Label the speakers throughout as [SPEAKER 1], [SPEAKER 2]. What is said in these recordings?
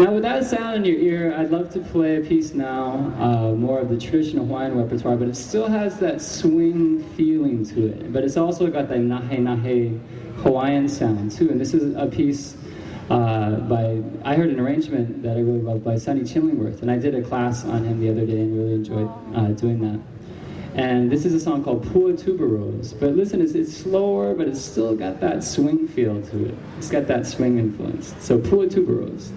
[SPEAKER 1] Now with that sound in your ear, I'd love to play a piece now, more of the traditional Hawaiian repertoire, but it still has that swing feeling to it. But it's also got that nahe Hawaiian sound too. And this is a piece I heard an arrangement that I really love by Sonny Chillingworth, and I did a class on him the other day and really enjoyed doing that. And this is a song called Pua Tubarose. But listen, it's slower, but it's still got that swing feel to it. It's got that swing influence. So Pua Tubarose.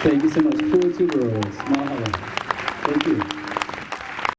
[SPEAKER 1] Thank you so much. Pua Tubarose. Mahalo. Thank you.